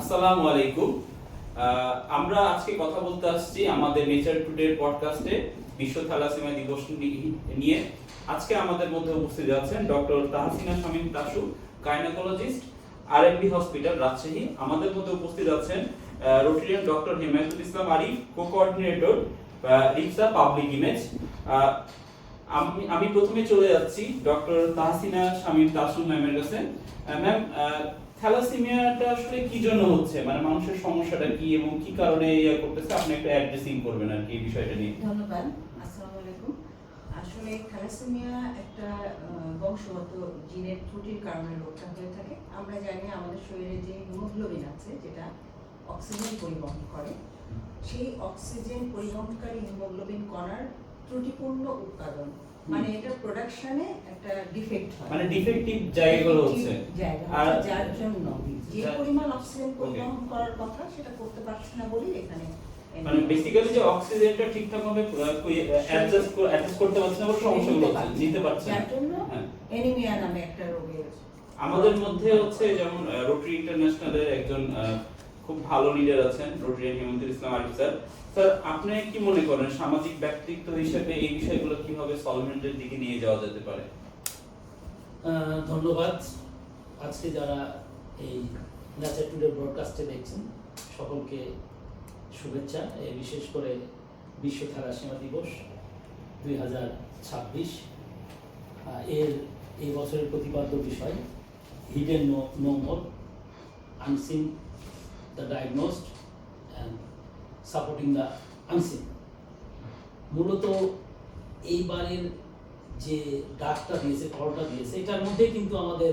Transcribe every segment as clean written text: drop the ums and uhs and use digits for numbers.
আসসালামু আলাইকুম। আমরা আজকে কথা বলতে আসছি আমাদের নেচার টুডে পডকাস্টে বিশ্ব থ্যালাসেমিয়া দিবস নিয়ে। আজকে আমাদের মধ্যে উপস্থিত আছেন doctor Tahsina Shamim Tasu, gynaecologist, RMB hospital, Rajshahi. আমাদের মধ্যে উপস্থিত আছেন রোটারিয়ান ডক্টর হিমায়তুল ইসলাম আরিফ, কো-কোঅর্ডিনেটর রিপসা পাবলিক ইমেজ। আমি প্রথমে চলে যাচ্ছি ডক্টর তাহসিনা শামীম তাসু ম্যামের কাছে। ম্যাম, থ্যালাসেমিয়াটা আসলে কি জন্য হচ্ছে, মানে মানুষের সমস্যাটা কি এবং কি কারণে ইয়া করতেছে, আপনি একটা অ্যাড্রেসিং করবেন আর কি এই বিষয়টা নিয়ে। ধন্যবাদ। আসসালামু আলাইকুম। আসলে থ্যালাসেমিয়া একটা বংশগত জিনের ত্রুটির কারণে রোগটা হয়ে থাকে। আমরা জানি আমাদের শরীরে যে হিমোগ্লোবিন আছে, যেটা অক্সিজেন পরিবহন করে, সেই অক্সিজেন পরিবহনকারী হিমোগ্লোবিন কণার ত্রুটিপূর্ণ উৎপাদন, মানে এটা প্রোডাকশনে একটা ডিফেক্ট হয়, মানে ডিফেক্টিভ জায়গাগুলো হচ্ছে। আর যার জন্য যে পরিমাণ অক্সিজেন পরিবহন করার কথা সেটা করতে পারছে না বলেই এখানে, মানে বেসিক্যালি যে অক্সিজেনটা ঠিকঠাক ভাবে অ্যাডজাস্ট করতে পারছে না, সমস্যাগুলো হচ্ছে, নিতে পারছে না, যার জন্য অ্যানিমিয়া নামে একটা রোগের। আমাদের মধ্যে হচ্ছে যেমন রোটারি ইন্টারন্যাশনালের একজন খুব ভালো লিডার আছেন, রোটারিয়ান হিমায়তুল ইসলাম আরিফ স্যার। স্যার, আপনি কি মনে করেন সামাজিক ব্যক্তিত্ব হিসেবে এই বিষয়গুলো কিভাবে সলভেন্টের দিকে নিয়ে যাওয়া যেতে পারে? ধন্যবাদ। আজকে যারা এই নেচার টুডে ব্রডকাস্টে দেখছেন সকলকে শুভেচ্ছা। বিশেষ করে বিশ্ব থ্যালাসেমিয়া দিবস 2026 এই বছরের প্রতিপাদ্য বিষয় hidden no more, unseen the diagnosed and supporting the unseen. মূলত এইবারের যে ডাকটা দিয়েছে, কলটা দিয়েছে, এটার মধ্যে কিন্তু আমাদের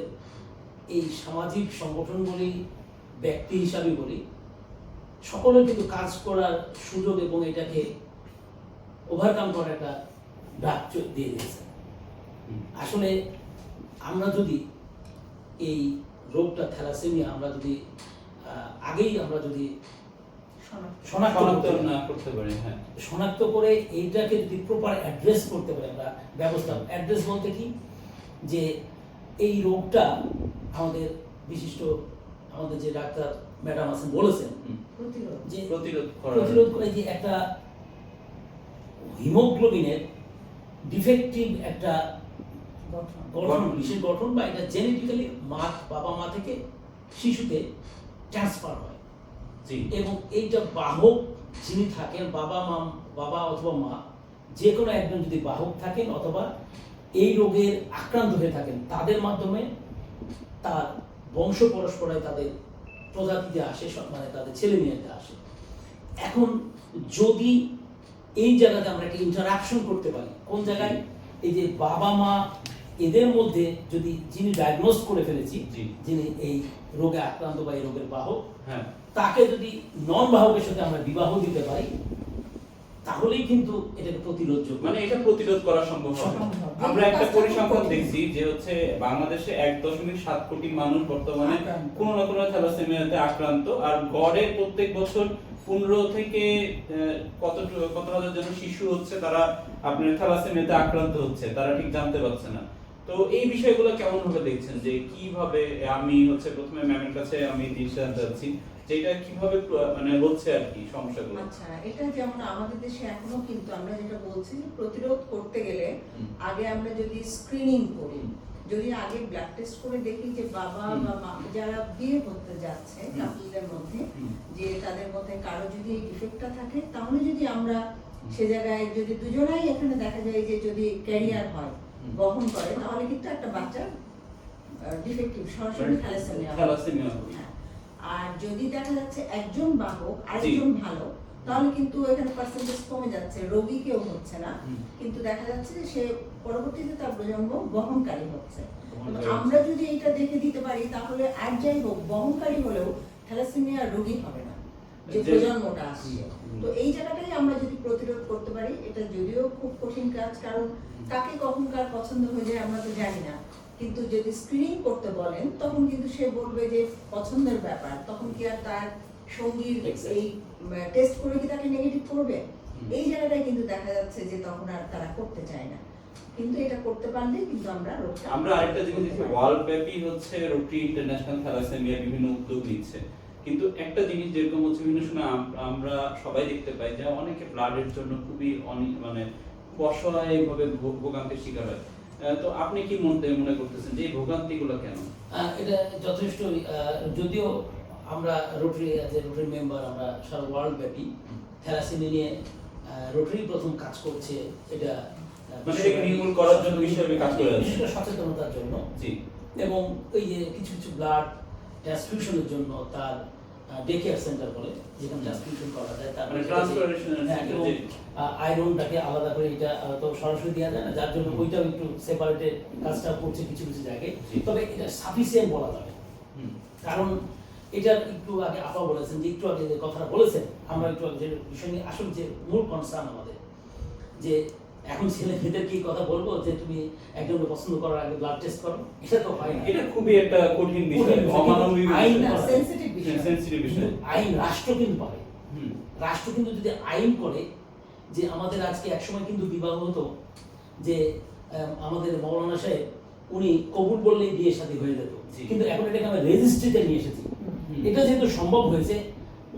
এই সামাজিক সংগঠন বলি, ব্যক্তি হিসাবে বলি, সকলের কিন্তু কাজ করার সুযোগ এবং এটাকে ওভারকাম করার একটা ডাক দিয়ে দিয়েছে। আসলে আমরা যদি এই রোগটা থ্যালাসেমিয়া আমরা যদি আগেই আমরা যদি শনাক্ত করে এইটাকে যদি প্রপার অ্যাড্রেস করতে পারি, আমরা ব্যবস্থা অ্যাড্রেস বলতে কি, যে এই রোগটা আমাদের বিশিষ্ট আমাদের যে ডাক্তার ম্যাডাম আছেন বলেছেন যে প্রতিরোধ করে যে একটা হিমোগ্লোবিনের ডিফেক্টিভ একটা গঠন, বিশেষ গঠন, বা এটা জেনেটিক্যালি বাবা মা থেকে শিশুতে ট্রান্সফার হয়, এবং এইটা বাহক যিনি থাকেন, বাবা অথবা মা, যে কোনো একজন যদি বাহক থাকেন অথবা এই রোগের আক্রান্ত হয়ে থাকেন, তাদের মাধ্যমে তার বংশ পরস্পরায় তাদের প্রজাতিতে আসে, মানে তাদের ছেলে মেয়েতে আসে। এখন যদি এই জায়গাতে আমরা একটা ইন্টারাকশন করতে পারি, কোন জায়গায়, এই যে বাবা মা এদের মধ্যে যদি যিনি ডায়াগনোজ করে ফেলেছি, যিনি এই রোগে আক্রান্ত বা এই রোগের বাহক, তাকে যদি নন বাহকের সাথে আমরা বিবাহ দিতে পারি, তাহলেই কিন্তু এটাকে প্রতিরোধযোগ্য, মানে এটা প্রতিরোধ করা সম্ভব হবে। আমরা একটা পরিসংখ্যান দেখছি যে হচ্ছে বাংলাদেশে 1.7 কোটি মানুষ বর্তমানে কোনো না কোনো থ্যালাসেমিয়াতে আক্রান্ত, আর গড়ে প্রত্যেক বছর 15 থেকে কত হাজার জন শিশু হচ্ছে তারা আপনার থ্যালাসেমিয়াতে আক্রান্ত হচ্ছে, তারা ঠিক জানতে পারছে না। তো এই বিষয়গুলো কেমন ভাবে দেখছেন, যে কিভাবে, আমি হচ্ছে প্রথমে ম্যামের কাছে আমি জিনিসটা জানতে চাচ্ছি যে এটা কিভাবে মানে হচ্ছে আর কি সমস্যাগুলো। আচ্ছা, এটা যেমন আমাদের দেশে এখনো কিন্তু আমরা যেটা বলছি, প্রতিরোধ করতে গেলে আগে আমরা যদি স্ক্রিনিং করি, যদি আগে ব্লাড টেস্ট করে দেখি যে বাবা বা মা যারা বিয়ে করতে যাচ্ছে কাপলদের মধ্যে, যে তাদের মধ্যে কারো যদি এই ডিফেক্টটা থাকে, তাহলে যদি আমরা সে জায়গায় যদি দুজনাই এখানে দেখা যায় যে যদি ক্যারিয়ার হয়, বহন করে, তাহলে কিন্তু একটা বাচ্চা ডিফেক্টিভ সরাসরি থ্যালাসেমিয়া হবে। আর যদি দেখা যাচ্ছে একজন বাহক আরেকজন ভালো, তাহলে কিন্তু এখানে পার্সেন্টেজ কমে যাচ্ছে, রোগী কেউ হচ্ছে না, কিন্তু দেখা যাচ্ছে যে সে পরবর্তীতে তার প্রজন্ম বহনকারী হচ্ছে। আমরা যদি এটা দেখে দিতে পারি, তাহলে আর যাই হোক বহনকারী হলেও থ্যালাসেমিয়া রোগী হবে না, যে প্রজন্মটা আসছে। তো এই জায়গাটাই আমরা যদি প্রতিরোধ করতে পারি, এটা যদিও খুব কঠিন কাজ, কারণ কাকে কখন কার পছন্দ হয়ে যায় আমরা তো জানি না, কিন্তু যদি স্ক্রিনিং করতে বলেন তখন কিন্তু সে বলবে যে পছন্দের ব্যাপার, তখন কি আর তার সঙ্গীর এই টেস্ট করে কি তাকে নেগেটিভ করবে? এই জায়গাটাই কিন্তু দেখা যাচ্ছে যে তখন আর তারা করতে চায় না। কিন্তু এটা করতে পারলে কিন্তু আমরা আরেকটা জিনিস দেখি, ওয়ার্ল্ড ব্যাপী হচ্ছে রোটারি ইন্টারন্যাশনাল থ্যালাসেমিয়া বিভিন্ন উদ্যোগ নিচ্ছে। কিন্তু একটা জিনিস যেরকম হচ্ছে বিভিন্ন সময় আমরা সবাই দেখতে পাই যে অনেকে ব্লাডের জন্য খুবই মানে অসহায়ভাবে ভোগান্তির শিকার হয়। তো আপনি কি মনে করতেছেন যে এই ভোগান্তিগুলো কেন? এটা যথেষ্ট, যদিও আমরা রোটারি মেম্বার, আমরা সারা ওয়ার্ল্ড ব্যাপী থ্যালাসেমিয়া নিয়ে রোটারি প্রথম কাজ করছে, এটা মানে এটাকে নির্মূল করার জন্য হিসেবে কাজ করে যাচ্ছে, সচেতনতার জন্য। জি। এবং এই যে কিছু কিছু ব্লাড ট্রান্সফিউশনের জন্য তার ডে কেয়ার সেন্টার বলে, যেখানে ট্রান্সফিউশন করা যায়, তার মানে ট্রান্সফারেশন আয়রনটাকে আলাদা করে, এটা তো সরাসরি দেওয়া যায় না, যার জন্য ওইটাও একটু সেপারেটেড কাজটা করছে কিছু কিছু জায়গায়। তবে এটা সাফিসিয়েন্ট বলা যাবে, কারণ এটার একটু আগে আপা বলেছেন, যে একটু আগে যে কথাটা বলেছেন, আমরা একটু আগে যে বিষয় নিয়ে আসলে যে মূল কনসার্ন আমাদের, যে এখন ছেলে মেয়েদের কি কথা বলবো যে তুমি একজনকে পছন্দ করার আগে ব্লাড টেস্ট করো, এটা তো হয় না। এটা খুবই একটা কঠিন বিষয়, অমানবিক আইন বিষয়, সেনসিটিভ বিষয়। সেনসিটিভ বিষয়। আইন রাষ্ট্র কিন্তু পারে, রাষ্ট্র কিন্তু যদি আইন করে, যে আমাদের আজকে একসময় কিন্তু বিবাহ হতো যে আমাদের মৌলানা সাহেব উনি কবুল বললেই বিয়ে শাদী হয়ে যেত, কিন্তু এখন এটাকে আমরা রেজিস্ট্রিতে নিয়ে এসেছি। এটা যেহেতু সম্ভব হয়েছে,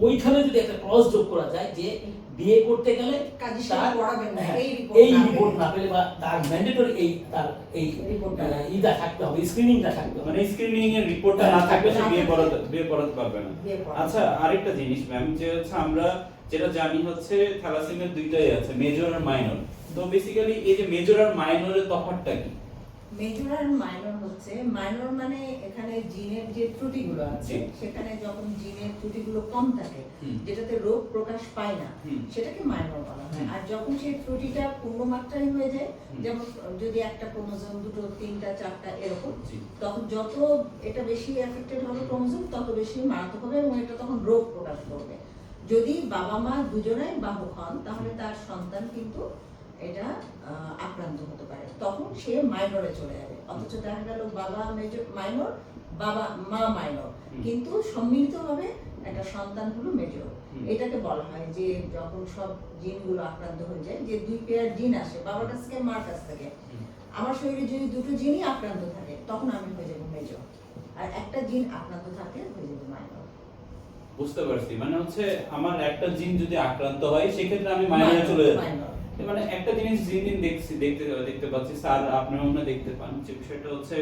ওইখানে যদি একটা ক্লজ যোগ করা যায় যে বিয়ে করতে গেলে কাজী সাহেব পড়াবেন না, এই রিপোর্ট না পেলে, বা তার ম্যান্ডেটরি তার ইটা থাকতে হবে, স্ক্রিনিংটা থাকতে হবে, মানে স্ক্রিনিং এর রিপোর্টটা না থাকলে সে বিয়ে করাতে পারবে না। আচ্ছা, আরেকটা জিনিস ম্যাম, যে হচ্ছে আমরা যেটা জানি হচ্ছে থ্যালাসেমিয়া দুইটাই আছে, মেজর আর মাইনর। তো বেসিক্যালি এই যে মেজর আর মাইনরের তফাৎটা কি? মেজর আর মাইনর হচ্ছে, মাইনর মানে এখানে জিনের যে ত্রুটিগুলো আছে, সেখানে যখন জিনের ত্রুটিগুলো কম থাকে, যেটাতে রোগ প্রকাশ পায় না, সেটাকে মাইনর বলা হয়। আর যখন সেই ত্রুটিটা পূর্ণমাত্রায় হয়ে যায়, যেমন যদি একটা ক্রোমোজোম, দুটো, তিনটা, চারটা এরকম, তখন যত এটা বেশি এফেক্টেড হবে ক্রোমোজোম, তত বেশি মারাত্মক হবে এবং এটা তখন রোগ প্রকাশ করবে। যদি বাবা মা দুজনেই বাহক হন, তাহলে তার সন্তান কিন্তু এটা আক্রান্ত হতে পারে, তখন সে মাইনরে চলে যাবে। অথচ দেখা গেল বাবা মেজর মাইনর, বাবা মা মাইনর, কিন্তু সম্মিলিতভাবে একটা সন্তান হলো মেজর। এটাকে বলা হয় যে যখন সব জিনগুলো আক্রান্ত হয়ে যায়, যে দুই পেয়ার জিন আসে বাবার কাছ থেকে মার কাছ থেকে, আমার শরীরে যদি দুটো জিনই আক্রান্ত থাকে, তখন আমি হয়ে যাবো মেজর, আর একটা জিন আক্রান্ত থাকে হয়ে যাবে মাইনর। বুঝতে পারছি, মানে হচ্ছে আমার একটা জিন যদি আক্রান্ত হয়, সেক্ষেত্রে আমি মাইনরে চলে যাব। মানে একটা জিনিস দিন দেখতে পাচ্ছি স্যার, আপনারা মনে দেখতে পান, যে বিষয়টা হচ্ছে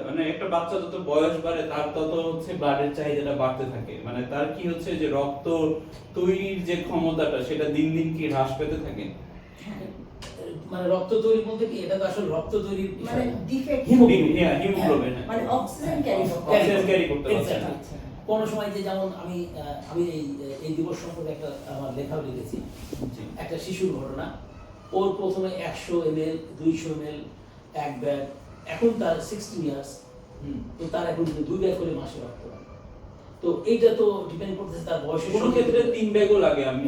মানে একটা বাচ্চা যত বয়স বাড়ে তার তত হচ্ছে ব্লাডের চাহিদাটা বাড়তে থাকে, মানে তার কি হচ্ছে যে রক্ত তৈরির যে ক্ষমতাটা সেটা দিন দিন কি হ্রাস পেতে থাকে। মানে রক্ত তৈরি বলতে কি, এটা তো আসলে রক্ত তৈরির মানে ডিফেক্ট, হিমোগ্লোবিন, মানে অক্সিজেন ক্যারি করতে পারছে না। কোনো সময় যে যেমন আমি এই দিবস সম্পর্কে একটা আমার লেখাও লিখেছি, একটা শিশুর ঘটনা। ওর প্রথমে 100 ml 200 ml এক ব্যাগ, এখন তার 16 ইয়ার্স, তো তার এখন 2 ব্যাগ করে মাসে রক্ত লাগে। তো এইটা তো ডিপেন্ড করতেছে তার বয়সের, কোনো ক্ষেত্রে 3 ব্যাগও লাগে। আমি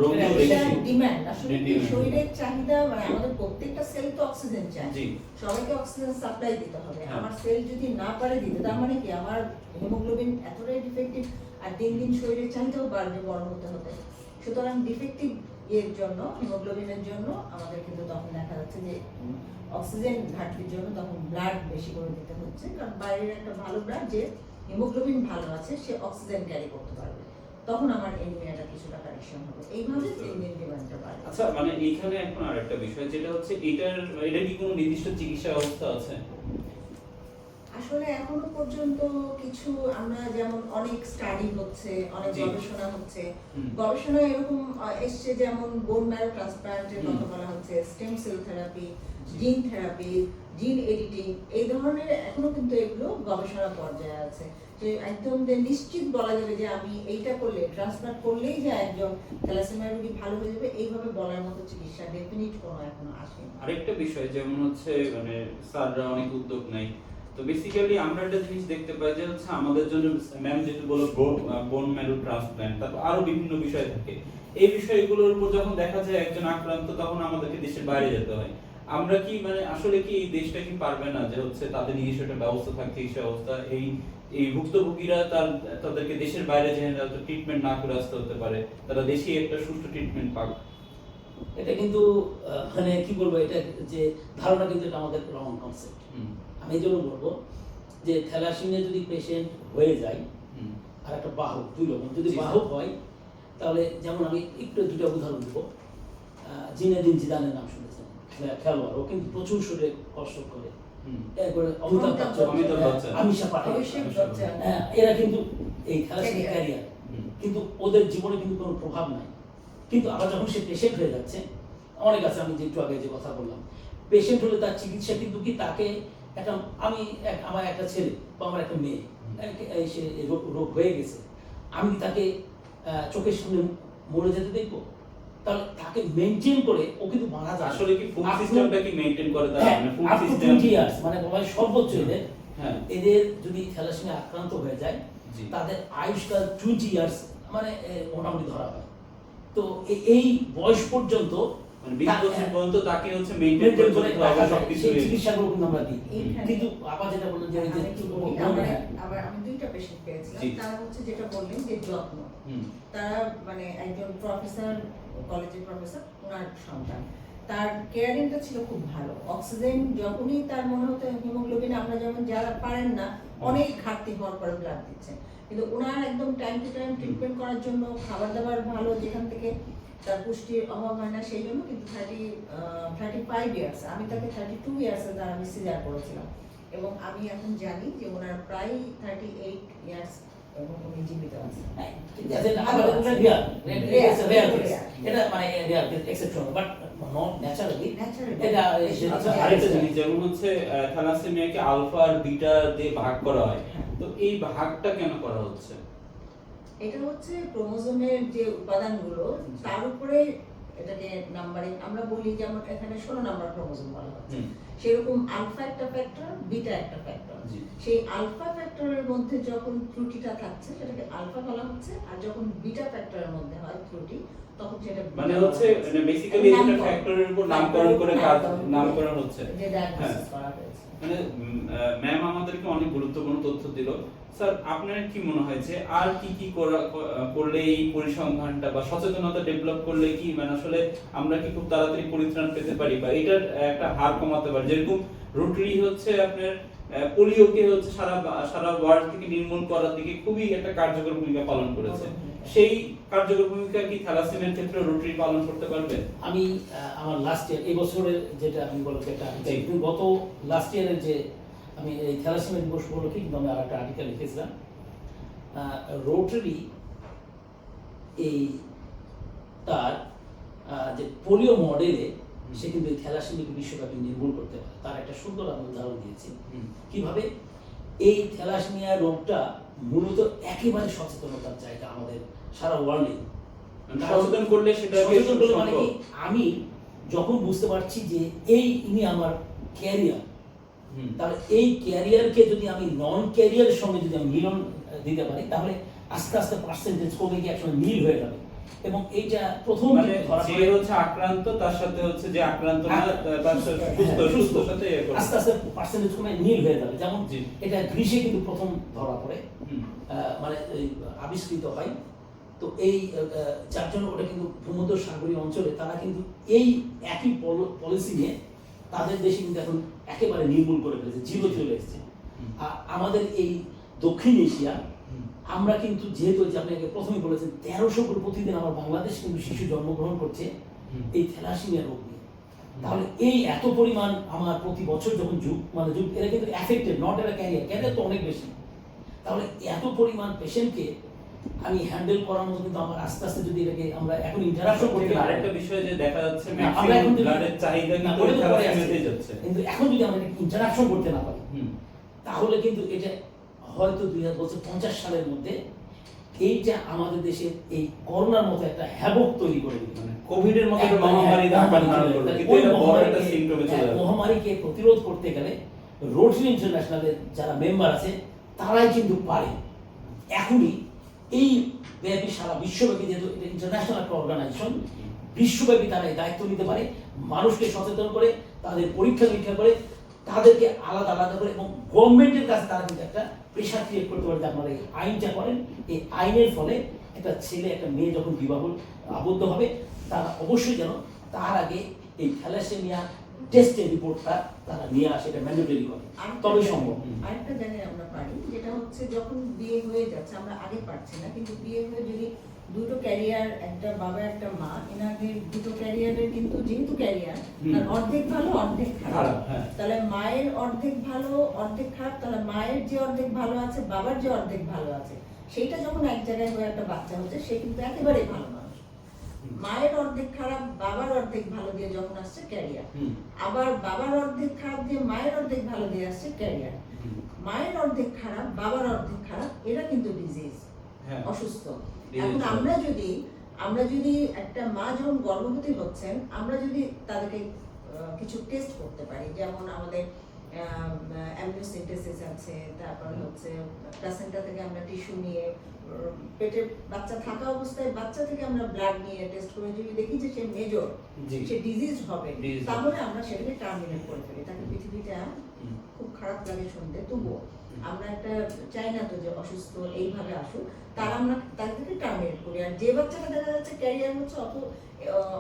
রোগ দেখেছি, ডিমান্ড আসলে শরীরের চাহিদা, মানে আমাদের প্রত্যেকটা সেল তো অক্সিজেন চায়, জি, সবাইকে অক্সিজেন সাপ্লাই দিতে হবে। হ্যাঁ। আমার সেল যদি না পারে দিতে, তার মানে কি আমার হিমোগ্লোবিন এতটাই ডিফেক্টিভ, আর দিন দিন শরীরের চাহিদাও বাড়বে, বড় হতে হতে। সুতরাং ডিফেক্টিভ এর জন্য, হিমোগ্লোবিনের জন্য আমাদের কিন্তু তখন দেখা যাচ্ছে যে অক্সিজেন ঘাটতির জন্য তখন ব্লাড বেশি করে দিতে হচ্ছে, কারণ বাইরের একটা ভালো ব্লাড, যে হিমোগ্লোবিন ভালো আছে, সে অক্সিজেন ক্যারি করতে পারবে, তখন আমার এনিমিয়াটা কিছুটা কারেকশন হবে। এইভাবে দিন ডিমান্ডটা বাড়ে। আচ্ছা, মানে এইখানে এখন আরেকটা বিষয়, যেটা হচ্ছে এটা কি কোনো নির্দিষ্ট চিকিৎসা ব্যবস্থা আছে? আসলে এখনো পর্যন্ত কিছু, আমরা যেমন অনেক স্টাডি হচ্ছে, অনেক গবেষণা হচ্ছে, গবেষণা এরকম এসছে, যেমন বোন ম্যারো ট্রান্সপ্লান্টের কথা বলা হচ্ছে, stem cell therapy, gene therapy, জিন এডিটিং, এই ধরনের এখনো কিন্তু এগুলো গবেষণা পর্যায়ে আছে, যে একদম যে নিশ্চিত বলা যাবে যে আমি এইটা করলে, ট্রান্সপ্লান্ট করলেই যে একজন থ্যালাসেমিয়া রোগী ভালো হয়ে যাবে, এইভাবে বলার মতো চিকিৎসা ডেফিনিট কোনো এখনো আসেনি। আরেকটা বিষয় যেমন হচ্ছে, মানে স্যাররা অনেক উদ্যোগ নেয়, তো বেসিক্যালি আমরা একটা জিনিস দেখতে পাই যে হচ্ছে আমাদের জন্য ম্যাম যেটা বলো বোন ম্যারো ট্রান্সপ্ল্যান্ট, তারপর আরো বিভিন্ন বিষয় থাকে। এই বিষয়গুলোর উপর যখন দেখা যায় একজন আক্রান্ত, তখন আমাদেরকে দেশের বাইরে যেতে হয়। আমরা কি মানে আসলে কি এই দেশটা কি পারবে না যে হচ্ছে তাদের নিজস্ব একটা ব্যবস্থা থাকছে, এই ব্যবস্থা এই ভুক্তভোগীরা তাদেরকে দেশের বাইরে যেয়ে ট্রিটমেন্ট না করে আসতে হতে পারে, তারা দেশে একটা সুষ্ঠু ট্রিটমেন্ট পাক। এটা কিন্তু মানে কি বলবো, এটা যে ধারণা, কিন্তু এটা আমাদের রং কনসেপ্ট। আমি এই জন্য বলবো যে থ্যালাসেমিয়া যদি পেশেন্ট হয়ে যায়, আর একটা বাহক, দুই রকম। যদি জি, বাহক হয় তাহলে যেমন আমি একটু দুটো উদাহরণ দেবো। জিনেদিন জিদানের নাম শুনেছেন, খেলোয়াড়, ও কিন্তু প্রচুর শরীরে কসরত করে। এরপরে অমিতাভ বচ্চন, আমিষা পাটেল, অভিষেক বচ্চন, এরা কিন্তু এই থ্যালাসেমিয়া ক্যারিয়ার, কিন্তু ওদের জীবনে কিন্তু কোনো প্রভাব নাই। কিন্তু আবার যখন সে পেশেন্ট হয়ে যাচ্ছে, অনেক আছে, আমি যে একটু আগে যে কথা বললাম, পেশেন্ট হলে তার চিকিৎসা কিন্তু কি তাকে একটা, আমার একটা ছেলে বা আমার একটা মেয়ে সে রোগ হয়ে গেছে, আমি কি তাকে চোখের সামনে মরে যেতে দেখবো? তাহলে তাকে মেনটেন করে ও কিন্তু মারা যায়। আসলে কি ফুড সিস্টেমটা কি মেইনটেইন করে তারা, মানে ফুড সিস্টেম 20 ইয়ার্স, মানে বলা হয় সর্বোচ্চ এদের, হ্যাঁ, এদের যদি থ্যালাসেমিয়া আক্রান্ত হয়ে যায় জি। তাদের আয়ুষ্কাল 20 ইয়ার্স মানে মোটামুটি ধরা হয়। তো এই বয়স পর্যন্ত মানে 20 বছর পর্যন্ত তাকে হচ্ছে মেইনটেইন করে চলতে হবে সবকিছু। সেই চিকিৎসাগুলো কিন্তু আমরা দিই। এইখানে- কিন্তু আবার যেটা বললেন যে এই যে আমি দুইটা পেশেন্ট পেয়েছিলাম, জি। তারা হচ্ছে যেটা বললেন যে যত্ন, তারা মানে একজন প্রফেসর, কলেজের প্রফেসর, ওনার সন্তান, তার কেয়ারিংটা ছিল খুব ভালো। অক্সিজেন যখনই তার মনে হতো হিমোগ্লোবিন, আমরা যেমন যারা পারেন না অনেক ঘাটতি হওয়ার পরে ব্লাড দিচ্ছেন, কিন্তু ওনার একদম টাইম টু টাইম ট্রিটমেন্ট করার জন্য, খাবার দাবার ভালো যেখান থেকে তার পুষ্টির অভাব হয় না, সেই জন্য কিন্তু 35 ইয়ার্স, আমি তাকে 32 ইয়ার্সে তার আমি সিজার করেছিলাম, এবং আমি এখন জানি যে ওনার প্রায় 38 ইয়ার্স এবং উনি জীবিত আছেন। এটা মানে এক্সেপশনাল, বাট নট ন্যাচারালি। এটা আরেকটা জিনিস যেমন হচ্ছে থ্যালাসেমিয়াকে আলফা আর বিটা দিয়ে ভাগ করা হয়, তো এই ভাগটা কেন করা হচ্ছে? এটা হচ্ছে ক্রোমোজোমের যে উপাদানগুলো তার উপরে এটাকে নাম্বারিং, আমরা বলি যেমন এখানে 16 নাম্বার ক্রোমোজোম বলা হচ্ছে, সেরকম আলফা একটা ফ্যাক্টর, বিটা একটা ফ্যাক্টর। সেই আলফা ফ্যাক্টরের মধ্যে যখন ত্রুটিটা থাকছে সেটাকে আলফা বলা হচ্ছে, আর যখন বিটা ফ্যাক্টরের মধ্যে হয় ত্রুটি তখন সেটা মানে হচ্ছে মানে বেসিক্যালি এটা ফ্যাক্টরের উপর নামকরণ করে কাজ, নামকরণ হচ্ছে যে ডায়াগনোসিস করা হয়েছে। মানে ম্যাম আমাদেরকে অনেক গুরুত্বপূর্ণ তথ্য দিল। স্যার, আপনার কি মনে হয় যে আর কি কি করলে এই পরিসংখ্যানটা বা সচেতনতা ডেভেলপ করলে কি মানে আসলে আমরা কি খুব তাড়াতাড়ি পরিত্রাণ পেতে পারি বা এটার একটা হার কমাতে পারি? যেরকম রোটারি হচ্ছে আপনার পোলিওকে হচ্ছে সারা ওয়ার্ল্ড থেকে নির্মূল করার দিকে খুবই একটা কার্যকর ভূমিকা পালন করেছে, সেই কার্যকর ভূমিকা কি থ্যালাসেমিয়ার ক্ষেত্রে রোটারি পালন করতে পারবে? আমি আমার লাস্ট ইয়ার, এই বছরের যেটা আমি বলতে একটা গত লাস্ট ইয়ারের যে আমি এই থ্যালাসেমিয়া দিবস উপলক্ষে কিন্তু আমি আর একটা আর্টিকেল লিখেছিলাম। রোটারি এই তার যে পোলিও মডেলে সে কিন্তু এই থ্যালাসেমিয়াকে বিশ্বব্যাপী নির্মূল করতে পারে, তার একটা সুন্দর আমি উদাহরণ দিয়েছি। কিভাবে এই থ্যালাসেমিয়া রোগটা মূলত একেবারে সচেতনতার জায়গা আমাদের সারা ওয়ার্ল্ডে। সচেতন করলে সেটা মানে কি, আমি যখন বুঝতে পারছি যে ইনি আমার ক্যারিয়ার, তাহলে এই ক্যারিয়ারকে যদি আমি নন ক্যারিয়ারের সঙ্গে যদি আমি মিলন দিতে পারি, তাহলে আস্তে আস্তে পার্সেন্টেজ কমে গিয়ে একসময় মিল হয়ে যাবে। এবং এইটা প্রথম মানে যে হচ্ছে আক্রান্ত তার সাথে হচ্ছে যে আক্রান্ত না তার সুস্থ সাথে আস্তে আস্তে পার্সেন্টেজ কমে মিল হয়ে যাবে। যেমন এটা গ্রীষ্মে কিন্তু প্রথম ধরা পড়ে, মানে আবিষ্কৃত হয়। তো এই যার জন্য ওটা কিন্তু ভূমধ্য সাগরীয় অঞ্চলে তারা কিন্তু এই একই পলিসি নিয়ে তাদের দেশে কিন্তু এখন একেবারে নির্মূল করে ফেলেছে, জিরো চলে এসেছে। আর আমাদের এই দক্ষিণ এশিয়া, আমরা কিন্তু যেহেতু আপনাকে প্রথমে বলেছেন 1300 করে প্রতিদিন আমার বাংলাদেশ কিন্তু শিশু জন্মগ্রহণ করছে এই থ্যালাসেমিয়া রোগ নিয়ে। তাহলে এই এত পরিমাণ আমার প্রতি বছর যখন যুগ এরা কিন্তু এফেক্টেড, নট এরা ক্যারিয়ার তো অনেক বেশি। তাহলে এত পরিমাণ পেশেন্টকে আমি হ্যান্ডেল করার মতো কিন্তু আমার আস্তে আস্তে যদি এটাকে আমরা এখন ইন্টারাকশন করতে পারি, আরেকটা বিষয় যে দেখা যাচ্ছে ম্যাক্সিমাম ব্লাডের চাহিদা কিন্তু থ্যালাসেমিয়াতেই যাচ্ছে, কিন্তু এখন যদি আমরা ইন্টারাকশন করতে না পারি তাহলে কিন্তু এটা হয়তো 2050 সালের মধ্যে এইটা আমাদের দেশে এই করোনার মতো একটা হ্যাবক তৈরি করে দিবে। মানে কোভিড এর মতো একটা মহামারী ধারণ করবে, কিন্তু এটা বড় একটা সিম্পটমে চলে যাবে। মহামারীকে প্রতিরোধ করতে গেলে রোটারি ইন্টারন্যাশনালের যারা মেম্বার আছে তারাই কিন্তু পারে। এখনই এই ব্যাপী সারা বিশ্বব্যাপী, যেহেতু এটা ইন্টারন্যাশনাল একটা অর্গানাইজেশন, বিশ্বব্যাপী তারা এই দায়িত্ব নিতে পারে, মানুষকে সচেতন করে, তাদের পরীক্ষা নিরীক্ষা করে, তাদেরকে আলাদা আলাদা করে, এবং গভর্নমেন্টের কাছে তারা কিন্তু একটা প্রেশার ক্রিয়েট করতে পারে যে আপনারা এই আইনটা করেন। এই আইনের ফলে একটা ছেলে একটা মেয়ে যখন বিবাহ আবদ্ধ হবে, তারা অবশ্যই যেন তার আগে এই থ্যালাসেমিয়া টেস্টের রিপোর্টটা তারা নিয়ে আসে, এটা ম্যান্ডেটরি করে, তবে সম্ভব। আরেকটা জায়গায় আমরা পারি, যেটা হচ্ছে যখন বিয়ে হয়ে যাচ্ছে, আমরা আগে পারছি না, কিন্তু বিয়ে হয়ে যদি দুটো ক্যারিয়ার, একটা বাবা একটা মা, এনাদের দুটো ক্যারিয়ারের কিন্তু যেহেতু ক্যারিয়ার, তার অর্ধেক ভালো অর্ধেক খারাপ, তাহলে মায়ের অর্ধেক ভালো অর্ধেক খারাপ, তাহলে মায়ের যে অর্ধেক ভালো আছে, বাবার যে অর্ধেক ভালো আছে, সেইটা যখন এক জায়গায় হয়ে একটা বাচ্চা হচ্ছে, সে কিন্তু একেবারেই ভালো মানুষ। মায়ের অর্ধেক খারাপ বাবার অর্ধেক ভালো দিয়ে যখন আসছে ক্যারিয়ার, আবার বাবার অর্ধেক খারাপ দিয়ে মায়ের অর্ধেক ভালো দিয়ে আসছে ক্যারিয়ার, মায়ের অর্ধেক খারাপ বাবার অর্ধেক খারাপ, এরা কিন্তু ডিজিজ, অসুস্থ। এখন আমরা যদি একটা মা যখন গর্ভবতী হচ্ছেন, আমরা যদি তাদেরকে কিছু টেস্ট করতে পারি, যেমন আমাদের অ্যামনিওসেন্টেসিস আছে, তারপর হচ্ছে প্লাসেন্টা থেকে আমরা টিস্যু নিয়ে, পেটে বাচ্চা থাকা অবস্থায় বাচ্চা থেকে আমরা ব্লাড নিয়ে টেস্ট করে যদি দেখি যে সে মেজর, সে ডিজিজ হবে, তাহলে আমরা সেটাকে টার্মিনেট করে ফেলি। তাকে পৃথিবীটা খুব খারাপ লাগে শুনতে, তবুও আমরা একটা চাই না তো যে অসুস্থ এইভাবে আসুক, তার আমরা তাদেরকে টার্মিনেট করি। আর যে বাচ্চাটা দেখা যাচ্ছে ক্যারিয়ার হচ্ছে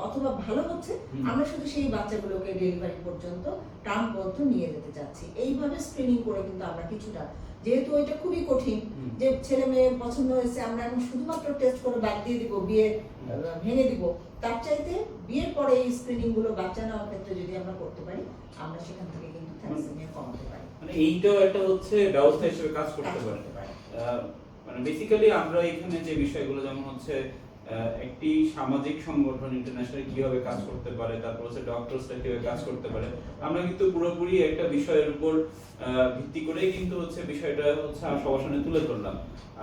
অথবা ভালো হচ্ছে, আমরা শুধু সেই বাচ্চাগুলোকে ডেলিভারি পর্যন্ত টার্ম পর্যন্ত নিয়ে যেতে চাচ্ছি। এইভাবে স্ক্রিনিং করে কিন্তু আমরা কিছুটা, যেহেতু ওইটা খুবই কঠিন যে ছেলে মেয়ে পছন্দ হয়েছে, আমরা এখন শুধুমাত্র টেস্ট করে বাদ দিয়ে দিব, বিয়ে ভেঙে দিব, তার চাইতে বিয়ের পরে এই স্ক্রিনিং গুলো বাচ্চা নেওয়ার ক্ষেত্রে যদি আমরা করতে পারি, আমরা সেখান থেকে কিন্তু থ্যালাসেমিয়া কমাতে পারি। মানে এইটাও একটা হচ্ছে ব্যবস্থা হিসেবে কাজ করতে পারে। মানে বেসিক্যালি আমরা এখানে যে বিষয়গুলো, যেমন হচ্ছে একটি সামাজিক সংগঠন ইন্টারন্যাশনাল কিভাবে কাজ করতে পারে, তারপর হচ্ছে ডক্টরসরা কিভাবে কাজ করতে পারে, আমরা কিন্তু পুরোপুরি একটা বিষয়ের উপর ভিত্তি করেই কিন্তু হচ্ছে বিষয়টা হচ্ছে সবার সামনে তুলে ধরলাম।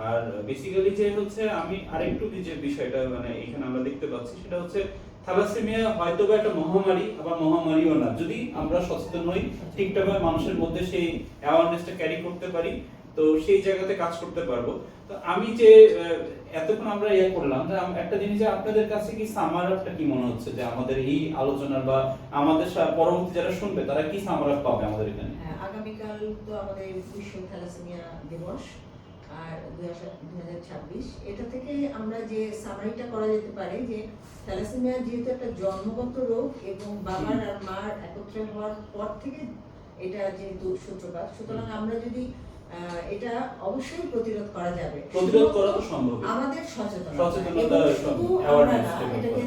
আর বেসিক্যালি যে হচ্ছে আমি আরেকটু যে বিষয়টা মানে এখানে আমরা দেখতে পাচ্ছি, সেটা হচ্ছে থ্যালাসেমিয়া হয়তো বা একটা মহামারী, আবার মহামারীও না, যদি আমরা সচেতন হই, ঠিকঠাকভাবে মানুষের মধ্যে সেই অ্যাওয়ারনেসটা ক্যারি করতে পারি, তো সেই জায়গাতে কাজ করতে পারবো। তো আমি যে এতক্ষণ আমরা করলাম, যে একটা জিনিস, যে আপনাদের কাছে কি সামার আপটা কি মনে হচ্ছে যে আমাদের এই আলোচনার বা আমাদের পরবর্তী যারা শুনবে তারা কি সামার আপ পাবে আমাদের এখানে? আগামীকাল তো আমাদের বিশ্ব থ্যালাসেমিয়া দিবস, আর 2026, এটা থেকে আমরা যে সামারিটা করা যেতে পারে যে থ্যালাসেমিয়া যেহেতু একটা জন্মগত রোগ এবং বাবার আর মার একত্রে হওয়ার পর থেকে এটা যেহেতু সূত্রপাত, সুতরাং আমরা যদি এটা অবশ্যই প্রতিরোধ করা যাবে, প্রতিরোধ করা তো সম্ভব, আমাদের সচেতনতা, এটাকে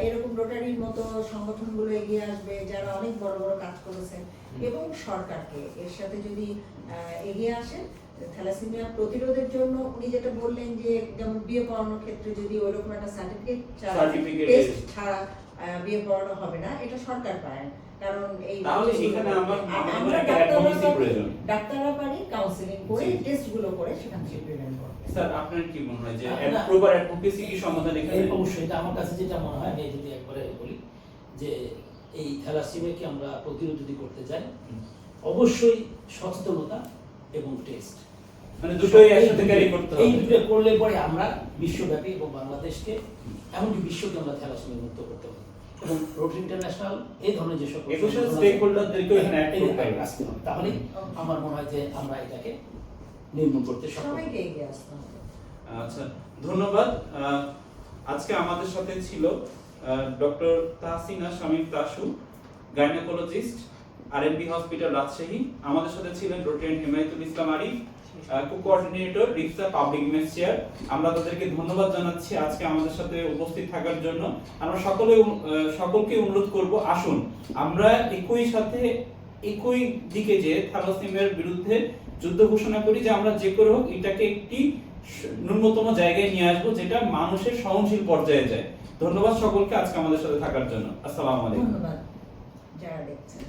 এরকম রোটারির মতো সংগঠনগুলো এগিয়ে আসবে যারা অনেক বড় বড় কাজ করেছেন, এবং সরকারকে এর সাথে যদি এগিয়ে আসেন থ্যালাসেমিয়া প্রতিরোধের জন্য। উনি যেটা বললেন যে যেমন বিয়ে পড়ানোর ক্ষেত্রে যদি ওইরকম একটা সার্টিফিকেট টেস্ট ছাড়া বিয়ে পড়ানো হবে না, এটা সরকার পায়, কারণ এই ডাক্তাররা পারি কাউন্সিলিং করে টেস্টগুলো করে সেখান থেকে প্রিভেন্ট করবে। স্যার আপনার কি মনে হয় যে প্রপার অ্যাডভোকেসি কি সমাধান এখানে? অবশ্যই, এটা আমার কাছে যেটা মনে হয়, আমি যদি একবারে বলি যে এই থ্যালাসেমিয়াকে আমরা প্রতিরোধ যদি করতে চাই, অবশ্যই সচেতনতা এবং টেস্ট, মানে দুটোই একসাথে ক্যারি করতে হবে। এই দুটো করলে পরে আমরা বিশ্বব্যাপী এবং বাংলাদেশকে, এমনকি বিশ্বকে আমরা থ্যালাসেমিয়া মুক্ত করতে পারি। এবং রোটারি ইন্টারন্যাশনাল এই ধরনের যে সকল স্টেক হোল্ডারদেরকে এখানে অ্যাড করতে হবে, তাহলে আমার মনে হয় যে আমরা এটাকে নির্মূল করতে সক্ষম। সবাইকে এগিয়ে আসতে হবে। আচ্ছা, ধন্যবাদ। আজকে আমাদের সাথে ছিল doctor Tahsina Shamim Tasu, gynaecologist, RMB hospital Rajshahi. আমাদের সাথে ছিলেন রোটারিয়ান হিমায়তুল ইসলাম আরিফ, কো-কোঅর্ডিনেটর রিফসা পাবলিক ইমেজ চেয়ার। আমরা তাদেরকে ধন্যবাদ জানাচ্ছি আজকে আমাদের সাথে উপস্থিত থাকার জন্য। আমরা সকলকে অনুরোধ করব, আসুন আমরা একই দিকে যে থ্যালাসেমিয়ার বিরুদ্ধে যুদ্ধ ঘোষণা করি, যে আমরা যে করে হোক এটাকে একটি ন্যূনতম জায়গায় নিয়ে আসবো, যেটা মানুষের সহনশীল পর্যায়ে যায়। ধন্যবাদ সকলকে আজকে আমাদের সাথে থাকার জন্য। আসসালামু আলাইকুম। ধন্যবাদ যারা দেখছেন।